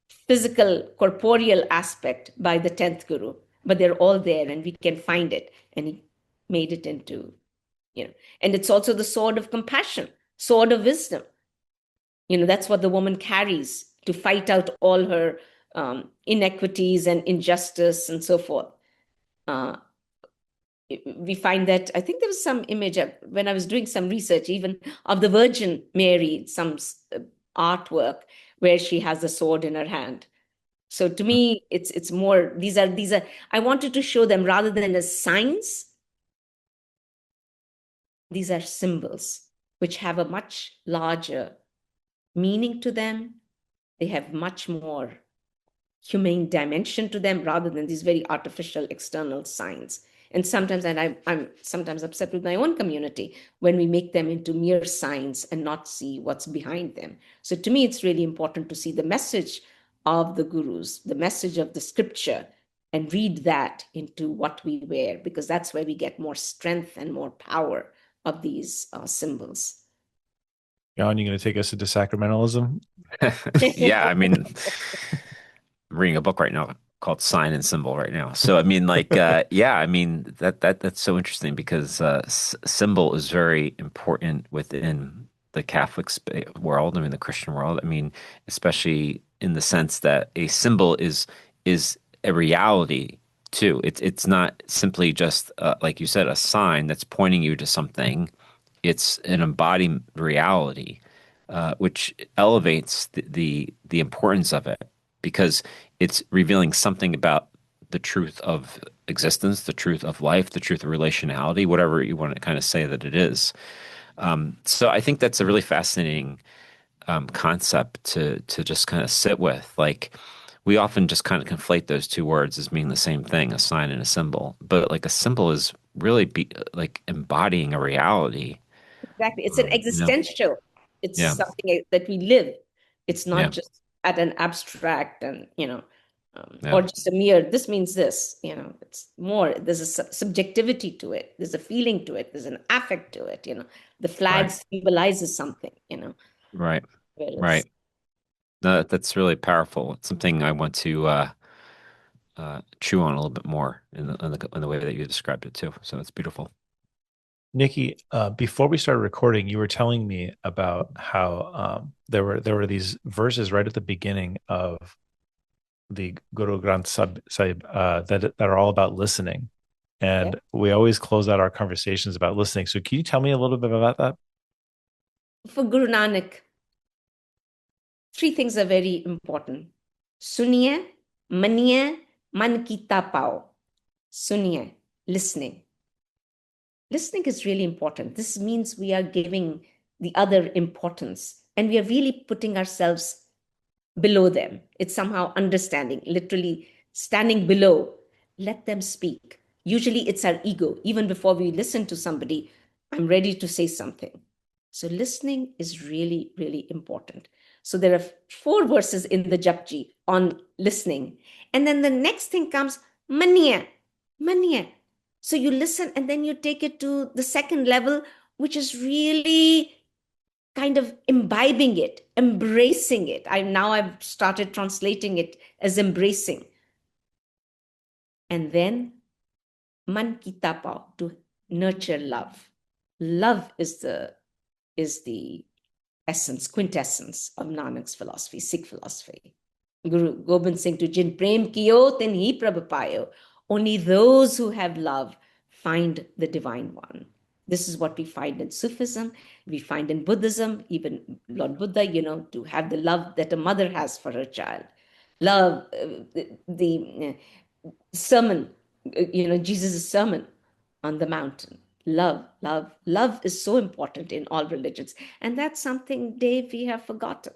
S1: physical, corporeal aspect by the 10th Guru. But they're all there and we can find it. And he made it into, and it's also the sword of compassion, sword of wisdom. That's what the woman carries to fight out all her inequities and injustice and so forth. We find that, I think there was some image when I was doing some research, even of the Virgin Mary, some artwork where she has a sword in her hand. So to me, it's more, these are, I wanted to show them rather than as signs, these are symbols which have a much larger meaning to them. They have much more humane dimension to them rather than these very artificial external signs. And sometimes, I'm sometimes upset with my own community when we make them into mere signs and not see what's behind them. So to me, it's really important to see the message of the gurus, the message of the scripture, and read that into what we wear, because that's where we get more strength and more power of these symbols.
S2: Jan, you going to take us into sacramentalism?
S3: Yeah, I mean, I'm reading a book right now called Sign and Symbol right now. So I mean, yeah, I mean that's so interesting because symbol is very important within the Catholic world. I mean, the Christian world. I mean, especially in the sense that a symbol is a reality too. It's not simply just like you said, a sign that's pointing you to something. It's an embodied reality, which elevates the importance of it, because it's revealing something about the truth of existence, the truth of life, the truth of relationality, whatever you want to kind of say that it is. So I think that's a really fascinating concept to just kind of sit with. Like, we often just kind of conflate those two words as meaning the same thing, a sign and a symbol. But like a symbol is really like embodying a reality.
S1: Exactly. It's an existential. It's something that we live. It's not just at an abstract and, or just a mere, this means this, it's more, there's a subjectivity to it. There's a feeling to it. There's an affect to it, the flag symbolizes something,
S3: Right. Right. No, that's really powerful. It's something I want to chew on a little bit more in the way that you described it too. So it's beautiful.
S2: Nikky, before we started recording, you were telling me about how there were these verses right at the beginning of the Guru Granth Sahib that are all about listening, and we always close out our conversations about listening. So, can you tell me a little bit about that?
S1: For Guru Nanak, 3 things are very important: suniye, maniye, man kita pao. Suniye, listening. Listening is really important. This means we are giving the other importance and we are really putting ourselves below them. It's somehow understanding, literally standing below. Let them speak. Usually it's our ego. Even before we listen to somebody, I'm ready to say something. So listening is really, really important. So there are 4 verses in the Japji on listening. And then the next thing comes, maniya, maniya. So you listen and then you take it to the second level, which is really kind of imbibing it, embracing it. I've started translating it as embracing. And then man ki tapa, to nurture love. Love is the essence, quintessence of Nanak's philosophy, Sikh philosophy. Guru Gobind Singh to Jin Prem Kiyo, Tin Hi Prabh Payo. Only those who have love find the divine one. This is what we find in Sufism, we find in Buddhism, even Lord Buddha, to have the love that a mother has for her child. Love, the sermon, Jesus' sermon on the mountain. Love, love, love is so important in all religions. And that's something, Dave, we have forgotten.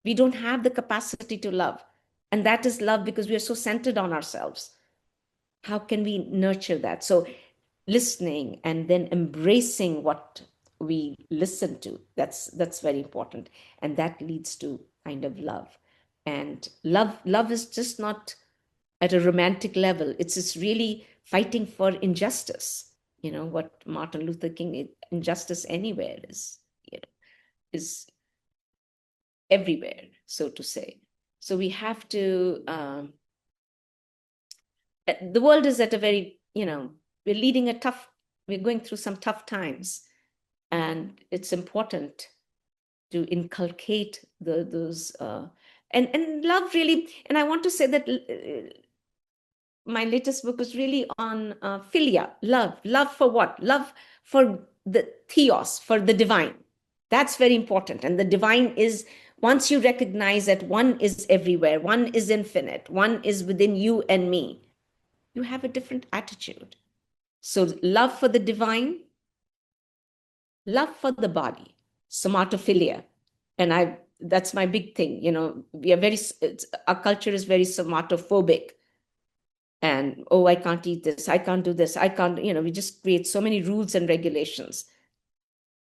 S1: We don't have the capacity to love. And that is love because we are so centered on ourselves. How can we nurture that? So listening and then embracing what we listen to, that's very important. And that leads to kind of love. And love is just not at a romantic level. It's just really fighting for injustice. What Martin Luther King, injustice anywhere is everywhere, so to say. So we have to, the world is at a very, we're going through some tough times, and it's important to inculcate those, and love really, and I want to say that my latest book was really on philia, love for what? Love for the theos, for the divine. That's very important. And the divine is, once you recognize that one is everywhere, one is infinite, one is within you and me, you have a different attitude. So love for the divine, love for the body, somatophilia. And that's my big thing. We are our culture is very somatophobic. And, I can't eat this, I can't do this, I can't, we just create so many rules and regulations.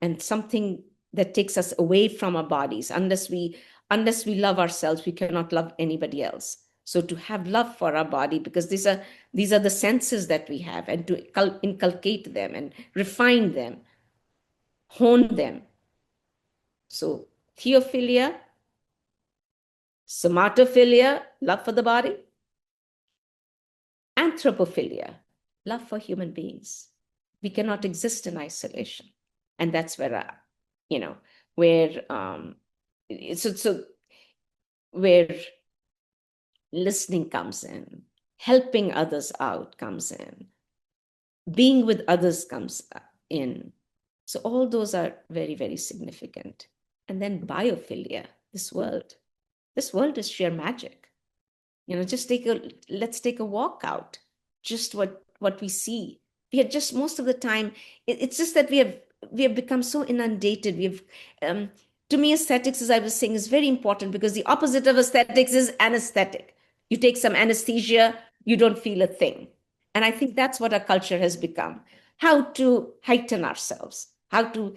S1: And something that takes us away from our bodies. Unless we love ourselves, we cannot love anybody else. So to have love for our body, because these are the senses that we have, and to inculcate them and refine them, hone them. So theophilia, somatophilia, love for the body, anthropophilia, love for human beings. We cannot exist in isolation. And that's where, where listening comes in, helping others out comes in, being with others comes in. So all those are very, very significant. And then biophilia, this world is sheer magic. Let's take a walk out. Just what we see. We are just, most of the time, it's just that we have become so inundated. To me, aesthetics, as I was saying, is very important, because the opposite of aesthetics is anesthetic. You take some anesthesia, you don't feel a thing. And I think that's what our culture has become. How to heighten ourselves, how to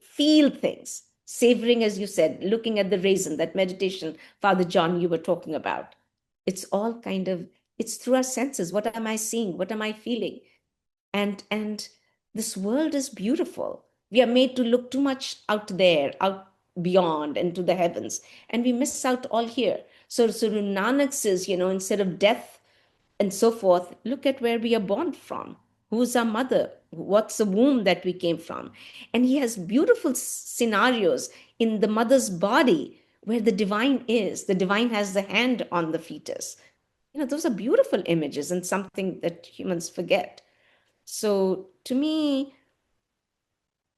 S1: feel things. Savoring, as you said, looking at the raisin, that meditation, Father John, you were talking about. It's all it's through our senses. What am I seeing? What am I feeling? And this world is beautiful. We are made to look too much out there, out beyond, into the heavens, and we miss out all here. So Guru Nanak says, instead of death and so forth, look at where we are born from. Who's our mother? What's the womb that we came from? And he has beautiful scenarios in the mother's body where the divine is. The divine has the hand on the fetus. Those are beautiful images, and something that humans forget. So to me,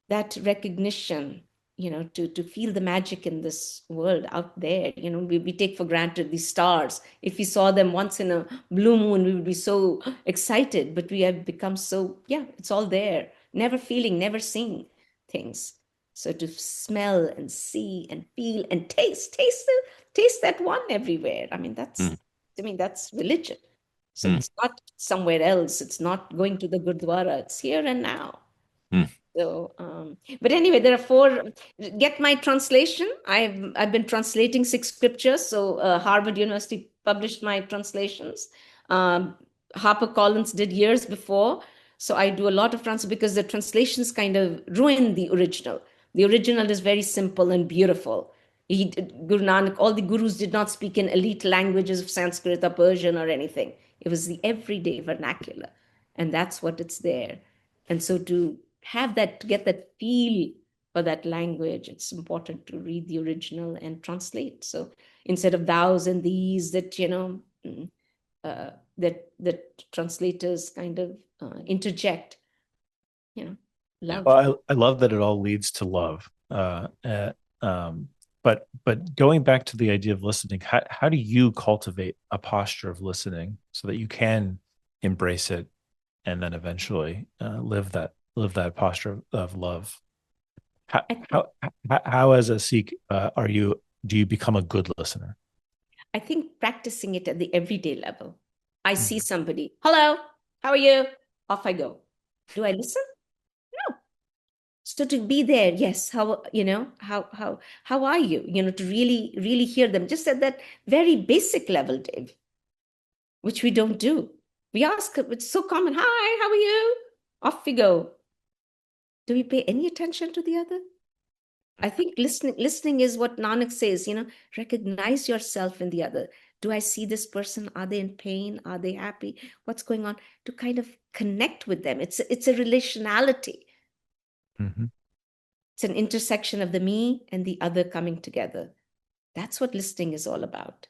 S1: that recognition, to feel the magic in this world out there, we take for granted these stars. If we saw them once in a blue moon, we would be so excited, but we have become so, it's all there, never feeling, never seeing things. So to smell and see and feel and taste that one everywhere. To me, that's religion. So it's not somewhere else. It's not going to the gurdwara. It's here and now. So, but anyway, there are 4. Get my translation. I've been translating 6 scriptures. So Harvard University published my translations. HarperCollins did years before. So I do a lot of because the translations kind of ruin the original. The original is very simple and beautiful. Guru Nanak, all the gurus did not speak in elite languages of Sanskrit or Persian or anything. It was the everyday vernacular. And that's what it's there. And so to have that, to get that feel for that language, it's important to read the original and translate. So instead of thous and these that, that translators kind of interject, love.
S2: Well, I love that it all leads to love. But going back to the idea of listening, how do you cultivate a posture of listening so that you can embrace it and then eventually live that posture of love? How as a Sikh do you become a good listener?
S1: I think practicing it at the everyday level. I see somebody, hello, how are you? Off I go. Do I listen? No. So to be there, yes, how are you? To really, really hear them just at that very basic level, Dave, which we don't do. We ask, it's so common, hi, how are you? Off we go. Do we pay any attention to the other? I think listening is what Nanak says, recognize yourself in the other. Do I see this person? Are they in pain? Are they happy? What's going on? To kind of connect with them. It's a relationality.
S2: Mm-hmm.
S1: It's an intersection of the me and the other coming together. That's what listening is all about.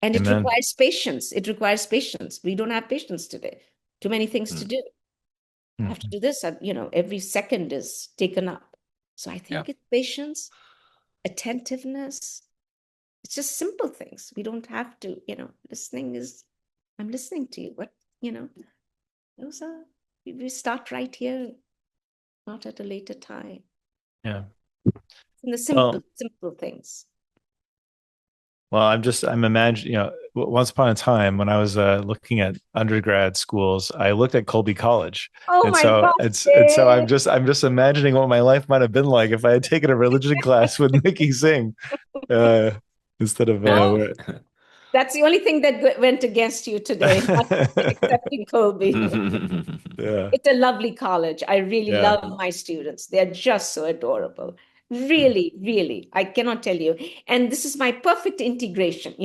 S1: And it requires patience. It requires patience. We don't have patience today. Too many things to do. I have to do this. Every second is taken up. So I think it's patience, attentiveness. It's just simple things. We don't have to, listening is, I'm listening to you. Those are, we start right here, not at a later time.
S2: Yeah.
S1: In the simple things.
S2: Well, I'm imagining, once upon a time when I was looking at undergrad schools, I looked at Colby College.
S1: Oh
S2: and
S1: my
S2: so
S1: gosh,
S2: and so I'm just imagining what my life might have been like if I had taken a religion class with Nikky Singh instead of
S1: that's the only thing that went against you today, not accepting Colby.
S2: Yeah.
S1: It's a lovely college. I really love my students. They're just so adorable. Really, really. I cannot tell you. And this is my perfect integration,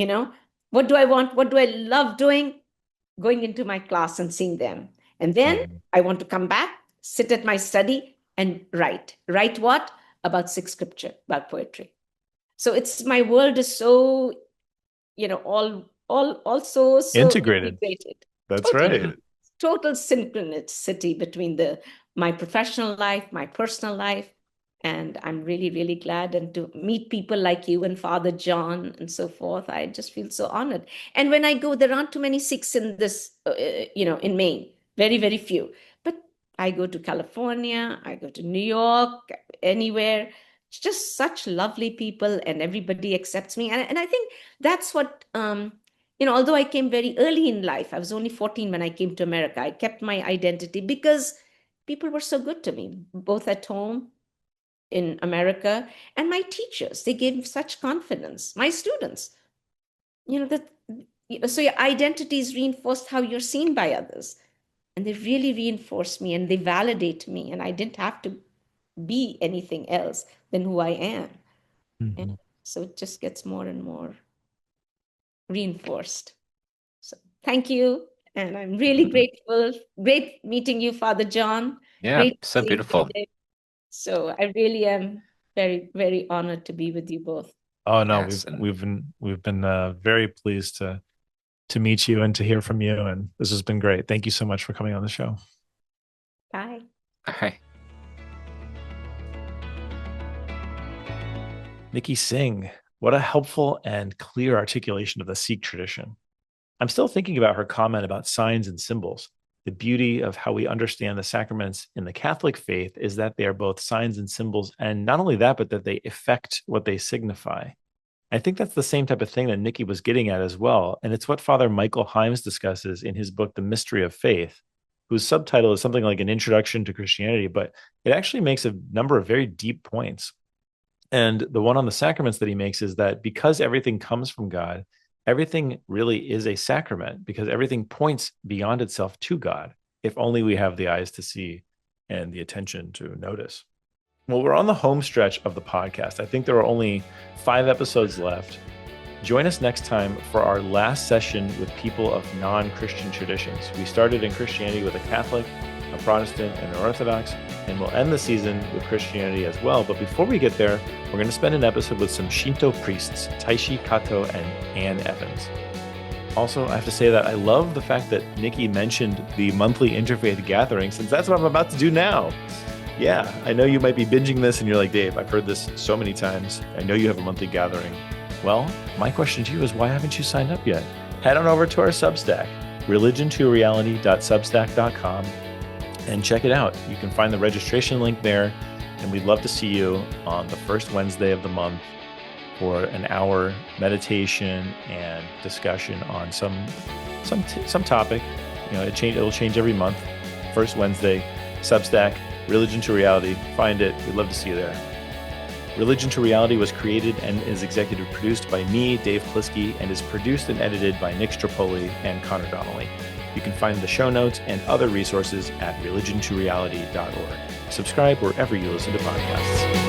S1: What do I want? What do I love doing? Going into my class and seeing them. And then I want to come back, sit at my study and write. Write what? About Sikh scripture, about poetry. So my world is so, also so
S2: integrated. That's
S1: totally,
S2: right.
S1: Total synchronicity between my professional life, my personal life. And I'm really, really glad and to meet people like you and Father John and so forth. I just feel so honored. And when I go, there aren't too many Sikhs in this, in Maine, very, very few. But I go to California, I go to New York, anywhere. It's just such lovely people and everybody accepts me. And I think that's what, although I came very early in life, I was only 14 when I came to America. I kept my identity because people were so good to me, both at home in America and my teachers. They gave such confidence. My students, so your identity is reinforced how you're seen by others. And they really reinforce me and they validate me. And I didn't have to be anything else than who I am. And so it just gets more and more reinforced. So thank you. And I'm really grateful. Great meeting you, Father John.
S3: Yeah,
S1: Great
S3: so beautiful.
S1: So I really am very, very honored to be with you both.
S2: Oh no, yes. we've been very pleased to meet you and to hear from you, and this has been great. Thank you so much for coming on the show.
S1: Bye.
S3: Bye.
S2: Nikky Singh, what a helpful and clear articulation of the Sikh tradition. I'm still thinking about her comment about signs and symbols. The beauty of how we understand the sacraments in the Catholic faith is that they are both signs and symbols, and not only that, but that they effect what they signify. I think that's the same type of thing that Nikky was getting at as well, and it's what Father Michael Himes discusses in his book, The Mystery of Faith, whose subtitle is something like An Introduction to Christianity, but it actually makes a number of very deep points. And the one on the sacraments that he makes is that because everything comes from God, everything really is a sacrament because everything points beyond itself to God, if only we have the eyes to see and the attention to notice. Well, we're on the home stretch of the podcast. I think there are only 5 episodes left. Join us next time for our last session with people of non-Christian traditions. We started in Christianity with a Catholic, a Protestant, and an Orthodox, and we'll end the season with Christianity as well. But before we get there, we're going to spend an episode with some Shinto priests, Taishi Kato and Ann Evans. Also, I have to say that I love the fact that Nikky mentioned the monthly interfaith gathering, since that's what I'm about to do now. Yeah, I know you might be binging this and you're like, Dave, I've heard this so many times. I know you have a monthly gathering. Well, my question to you is, why haven't you signed up yet? Head on over to our Substack, religiontoreality.substack.com, and check it out. You can find the registration link there, and we'd love to see you on the first Wednesday of the month for an hour meditation and discussion on some topic. You know, it'll change every month. First Wednesday, Substack, Religion to Reality. Find it. We'd love to see you there. Religion to Reality was created and is executive produced by me, Dave Plisky, and is produced and edited by Nick Strapoli and Connor Donnelly. You can find the show notes and other resources at religiontoreality.org. Subscribe wherever you listen to podcasts.